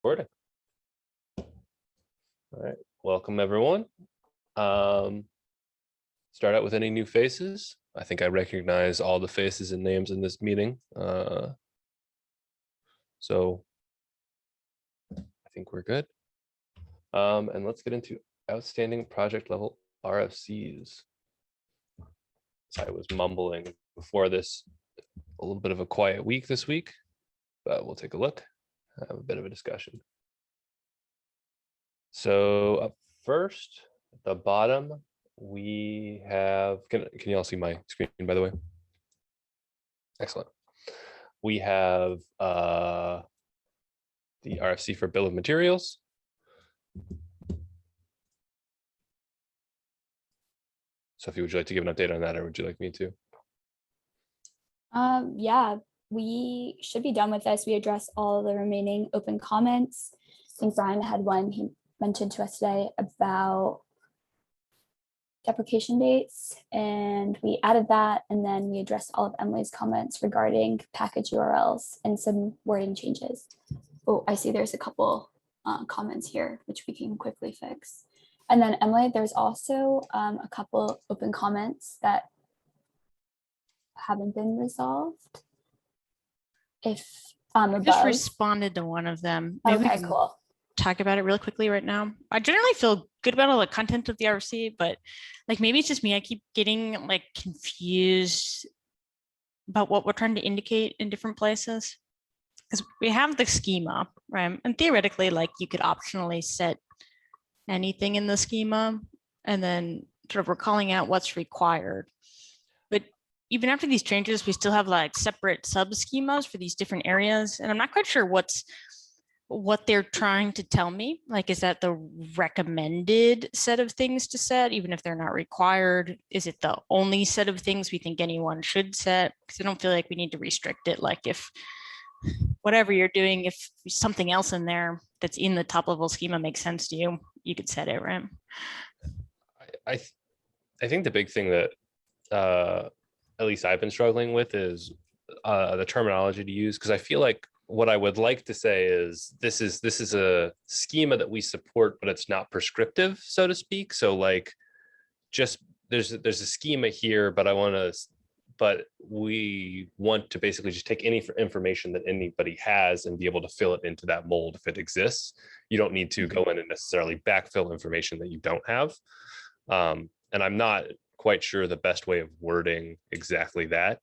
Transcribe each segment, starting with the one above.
Recording. All right, welcome everyone. Start out with any new faces. I think I recognize all the faces and names in this meeting. So I think we're good. And let's get into outstanding project level RFCs. So I was mumbling before this, a little bit of a quiet week this week, but we'll take a look, have a bit of a discussion. So up first, at the bottom, we have, can you all see my screen, by the way? Excellent. We have the RFC for bill of materials. Sophie, would you like to give an update on that, or would you like me to? Yeah, we should be done with this. We addressed all the remaining open comments. I think Brian had one he mentioned to us today about deprecation dates, and we added that, and then we addressed all of Emily's comments regarding package URLs and some wording changes. Oh, I see there's a couple comments here which we can quickly fix. And then Emily, there's also a couple open comments that haven't been resolved. If I just responded to one of them. Maybe okay, cool. Talk about it real quickly right now. I generally feel good about all the content of the RFC, but like maybe it's just me. I keep getting like confused about what we're trying to indicate in different places. Because we have the schema, right? And theoretically, like you could optionally set anything in the schema, and then sort of we're calling out what's required. But even after these changes, we still have like separate sub schemas for these different areas. And I'm not quite sure what they're trying to tell me. Like, is that the recommended set of things to set, even if they're not required? Is it the only set of things we think anyone should set? Because I don't feel like we need to restrict it. Like if whatever you're doing, if something else in there that's in the top level schema makes sense to you, you could set it, right? I think the big thing that at least I've been struggling with is the terminology to use, because I feel like what I would like to say is this is a schema that we support, but it's not prescriptive, so to speak. So like, just there's a schema here, but we want to basically just take any information that anybody has and be able to fill it into that mold if it exists. You don't need to go in and necessarily backfill information that you don't have. And I'm not quite sure the best way of wording exactly that.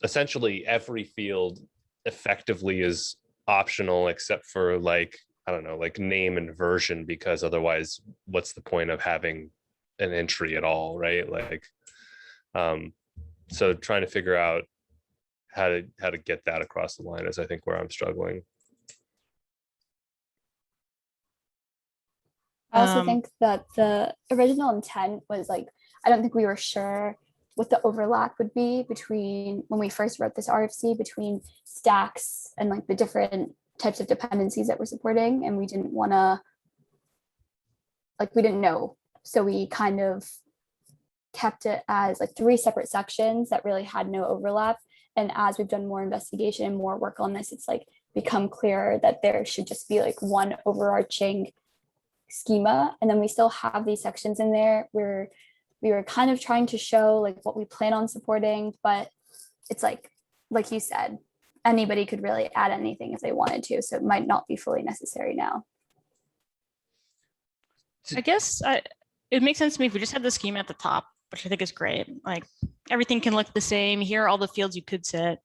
Essentially, every field effectively is optional except for like, I don't know, like name and version, because otherwise, what's the point of having an entry at all, right? Like, so trying to figure out how to get that across the line is, I think, where I'm struggling. I also think that the original intent was like, I don't think we were sure what the overlap would be between when we first wrote this RFC between stacks and like the different types of dependencies that we're supporting. And we didn't want to, like, we didn't know. So we kind of kept it as like 3 separate sections that really had no overlap. And as we've done more investigation and more work on this, it's like become clearer that there should just be like one overarching schema. And then we still have these sections in there where we were kind of trying to show like what we plan on supporting, but it's like you said, anybody could really add anything if they wanted to. So it might not be fully necessary now. I guess it makes sense to me if we just have the schema at the top, which I think is great. Like everything can look the same. Here are all the fields you could set.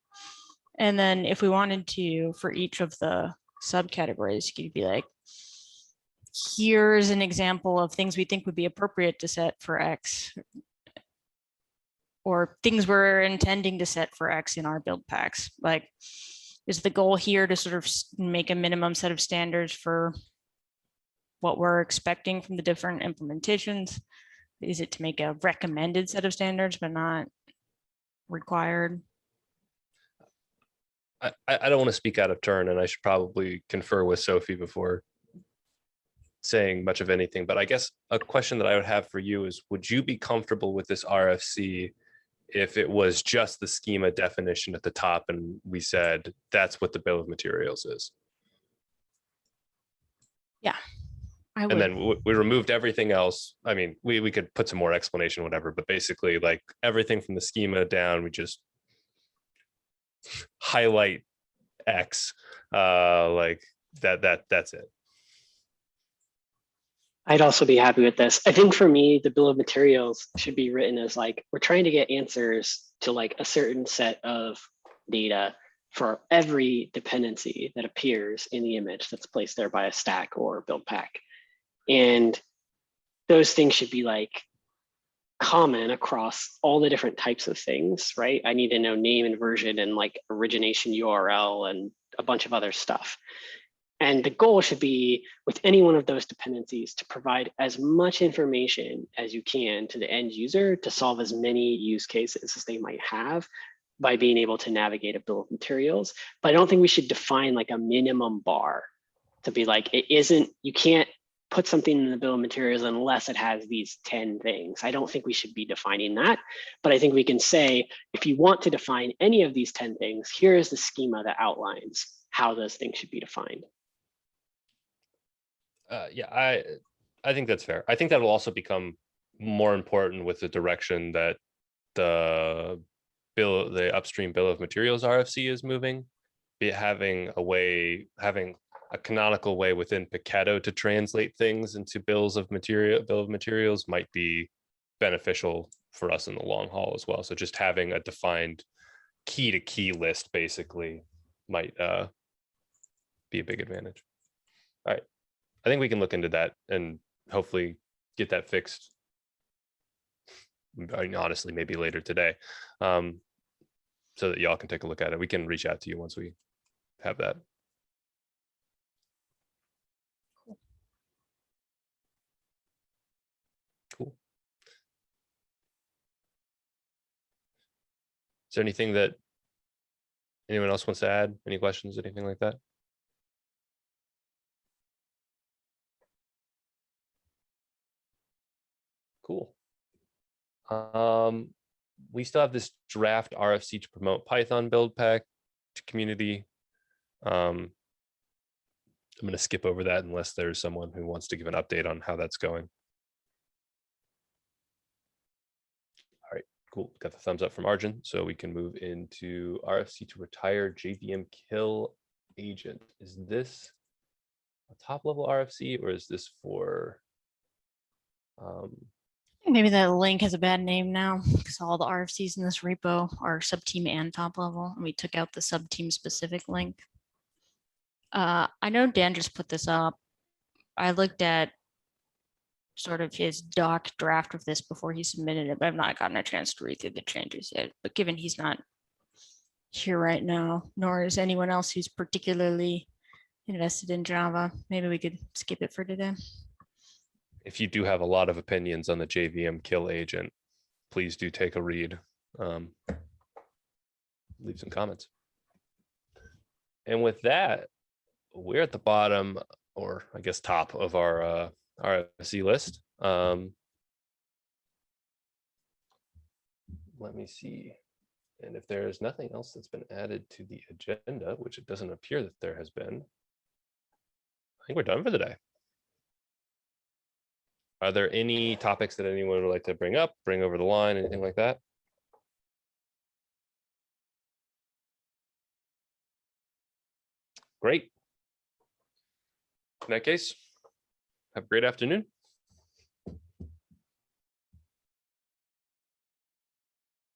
And then if we wanted to, for each of the subcategories, you could be like, here's an example of things we think would be appropriate to set for X, or things we're intending to set for X in our build packs. Like, is the goal here to sort of make a minimum set of standards for what we're expecting from the different implementations? Is it to make a recommended set of standards, but not required? I don't want to speak out of turn, and I should probably confer with Sophie before saying much of anything, but I guess a question that I would have for you is, would you be comfortable with this RFC if it was just the schema definition at the top and we said that's what the bill of materials is? I would. And then we removed everything else. I mean, we could put some more explanation, whatever, but basically like everything from the schema down, we just highlight X, like that's it. I'd also be happy with this. I think for me, the bill of materials should be written as like, we're trying to get answers to like a certain set of data for every dependency that appears in the image that's placed there by a stack or build pack. And those things should be like common across all the different types of things, right? I need to know name and version and like origination URL and a bunch of other stuff. And the goal should be with any one of those dependencies to provide as much information as you can to the end user to solve as many use cases as they might have by being able to navigate a bill of materials. But I don't think we should define like a minimum bar to be like, it isn't, you can't put something in the bill of materials unless it has these 10 things. I don't think we should be defining that, but I think we can say, if you want to define any of these 10 things, here is the schema that outlines how those things should be defined. Yeah, I think that's fair. I think that will also become more important with the direction that the upstream bill of materials RFC is moving. Having a canonical way within Paketo to translate things into bill of materials might be beneficial for us in the long haul as well. So just having a defined key to key list basically might be a big advantage. All right. I think we can look into that and hopefully get that fixed. I mean, honestly, maybe later today, so that y'all can take a look at it. We can reach out to you once we have that. Cool. Is there anything that anyone else wants to add? Any questions, anything like that? Cool. We still have this draft RFC to promote Python build pack to community. I'm going to skip over that unless there's someone who wants to give an update on how that's going. All right, cool. Got the thumbs up from Arjun, so we can move into RFC to retire JVM kill agent. Is this a top level RFC or is this for Maybe that link has a bad name now because all the RFCs in this repo are subteam and top level, and we took out the subteam specific link. I know Dan just put this up. I looked at sort of his doc draft of this before he submitted it, but I've not gotten a chance to read through the changes yet. But given he's not here right now, nor is anyone else who's particularly invested in Java, maybe we could skip it for today. if you do have a lot of opinions on the JVM kill agent, please do take a read. Leave some comments. And with that, we're at the bottom, or I guess top of our RFC list. Let me see. And if there is nothing else that's been added to the agenda, which it doesn't appear that there has been, I think we're done for the day. Are there any topics that anyone would like to bring up, bring over the line, anything like that? Great. In that case, have a great afternoon.